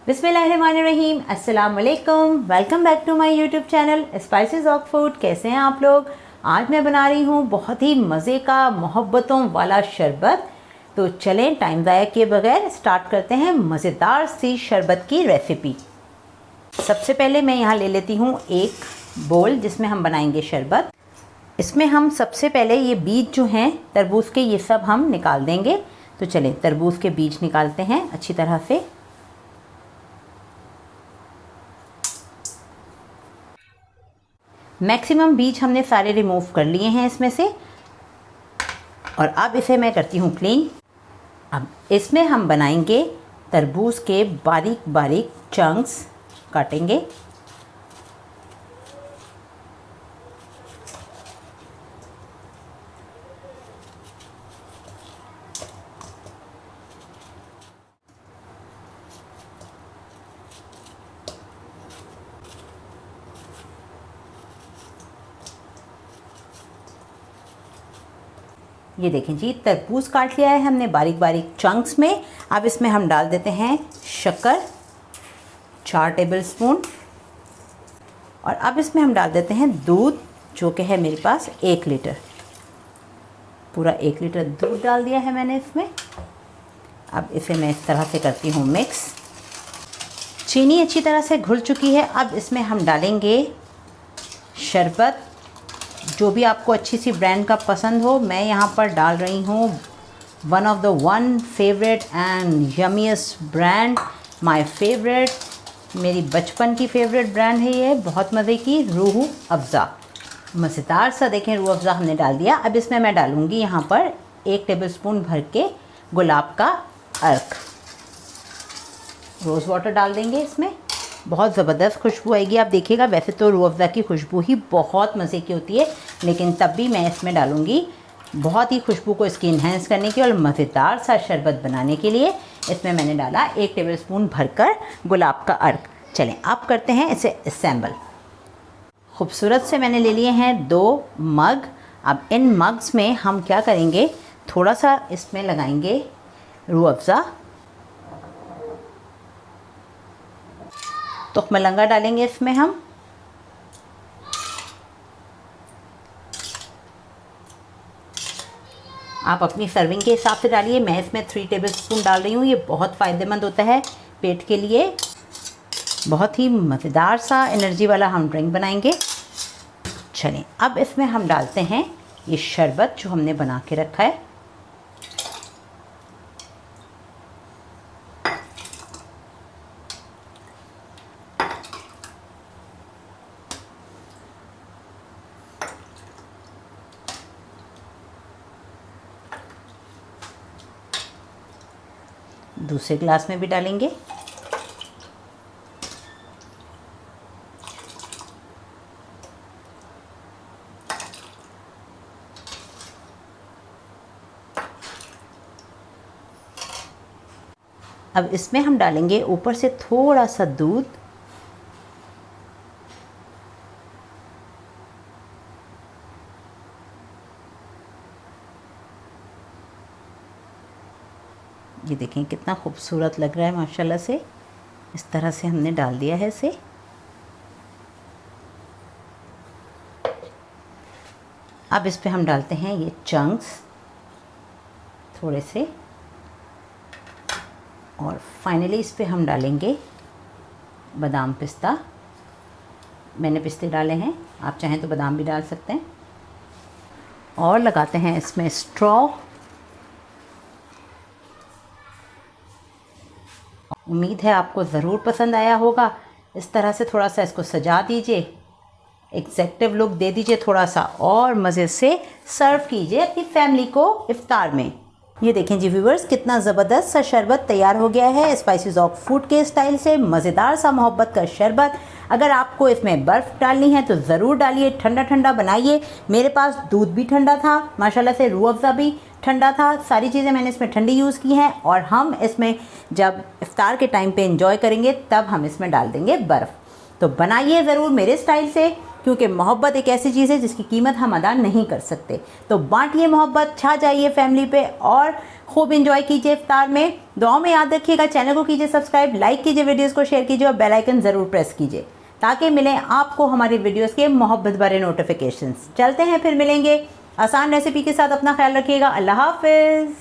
बिस्मिल्लाहिर्रहमानिर्रहीम, अस्सलाम वालेकुम। Welcome back to my YouTube channel spices of food. कैसे हैं आप लोग? आज मैं बना रही हूँ बहुत ही मज़े का मोहब्बतों वाला शरबत। तो चलें टाइम ज़ाया किए बगैर स्टार्ट करते हैं मज़ेदार सी शरबत की रेसिपी। सबसे पहले मैं यहाँ ले लेती हूँ एक बोल जिसमें हम बनाएंगे शरबत। इसमें हम सबसे पहले ये बीज जो हैं तरबूज के, ये सब हम निकाल देंगे। तो चलें तरबूज के बीज निकालते हैं अच्छी तरह से। मैक्सिमम बीज हमने सारे रिमूव कर लिए हैं इसमें से, और अब इसे मैं करती हूँ क्लीन। अब इसमें हम बनाएंगे तरबूज के बारीक बारीक चंक्स काटेंगे। ये देखें जी, तरबूज काट लिया है हमने बारीक बारीक चंक्स में। अब इसमें हम डाल देते हैं शक्कर 4 टेबलस्पून, और अब इसमें हम डाल देते हैं दूध जो कि है मेरे पास 1 लीटर। पूरा 1 लीटर दूध डाल दिया है मैंने इसमें। अब इसे मैं इस तरह से करती हूँ मिक्स। चीनी अच्छी तरह से घुल चुकी है। अब इसमें हम डालेंगे शरबत, जो भी आपको अच्छी सी ब्रांड का पसंद हो। मैं यहाँ पर डाल रही हूँ one of the favourite and yummiest brand, my favourite, मेरी बचपन की फेवरेट ब्रांड है ये, बहुत मज़े की, रूह अफ़ज़ा। मज़ेदार सा देखें रूह अफ़ज़ा हमने डाल दिया। अब इसमें मैं डालूँगी यहाँ पर 1 टेबलस्पून भर के गुलाब का अर्क। रोज़ वाटर डाल देंगे इसमें, बहुत ज़बरदस्त खुशबू आएगी। आप देखिएगा, वैसे तो रूह अफ़ज़ा की खुशबू ही बहुत मज़े की होती है, लेकिन तब भी मैं इसमें डालूँगी बहुत ही खुशबू को इसकी इन्हेंस करने की और मज़ेदार सा शरबत बनाने के लिए। इसमें मैंने डाला 1 टेबलस्पून भरकर गुलाब का अर्क। चलें अब करते हैं इसे असेंबल। खूबसूरत से मैंने ले लिए हैं 2 मग। अब इन मग्स में हम क्या करेंगे, थोड़ा सा इसमें लगाएंगे रूह अफ़ज़ा, तो मलंगा डालेंगे इसमें हम। आप अपनी सर्विंग के हिसाब से डालिए। मैं इसमें 3 टेबलस्पून डाल रही हूँ। ये बहुत फ़ायदेमंद होता है पेट के लिए। बहुत ही मज़ेदार सा एनर्जी वाला हम ड्रिंक बनाएंगे। चलिए अब इसमें हम डालते हैं ये शरबत जो हमने बना के रखा है। दूसरे ग्लास में भी डालेंगे। अब इसमें हम डालेंगे ऊपर से थोड़ा सा दूध। ये देखें कितना खूबसूरत लग रहा है माशाल्लाह से। इस तरह से हमने डाल दिया है इसे। अब इस पे हम डालते हैं ये चंक्स थोड़े से, और फाइनली इस पे हम डालेंगे बादाम पिस्ता। मैंने पिस्ते डाले हैं, आप चाहें तो बादाम भी डाल सकते हैं। और लगाते हैं इसमें स्ट्रॉ। उम्मीद है आपको ज़रूर पसंद आया होगा। इस तरह से थोड़ा सा इसको सजा दीजिए, एग्जैक्टिव लुक दे दीजिए थोड़ा सा, और मज़े से सर्व कीजिए अपनी फैमिली को इफ्तार में। ये देखें जी व्यूवर्स, कितना ज़बरदस्त सा शरबत तैयार हो गया है स्पाइसेस ऑफ फूड के स्टाइल से। मज़ेदार सा मोहब्बत का शरबत। अगर आपको इसमें बर्फ़ डालनी है तो ज़रूर डालिए, ठंडा ठंडा बनाइए। मेरे पास दूध भी ठंडा था माशाल्लाह से, रूह अफ़ज़ा भी ठंडा था। सारी चीज़ें मैंने इसमें ठंडी यूज़ की हैं, और हम इसमें जब इफ्तार के टाइम पे एंजॉय करेंगे तब हम इसमें डाल देंगे बर्फ़। तो बनाइए ज़रूर मेरे स्टाइल से, क्योंकि मोहब्बत एक ऐसी चीज़ है जिसकी कीमत हम अदा नहीं कर सकते। तो बांटिए मोहब्बत, छा जाइए फैमिली पे और खूब इंजॉय कीजिए इफ्तार में। दुआ में याद रखिएगा, चैनल को कीजिए सब्सक्राइब, लाइक कीजिए, वीडियोज़ को शेयर कीजिए और बेल आइकन ज़रूर प्रेस कीजिए ताकि मिलें आपको हमारी वीडियोज़ के मोहब्बत भरे नोटिफिकेशंस। चलते हैं, फिर मिलेंगे आसान रेसिपी के साथ। अपना ख्याल रखिएगा। अल्लाह हाफ़िज़।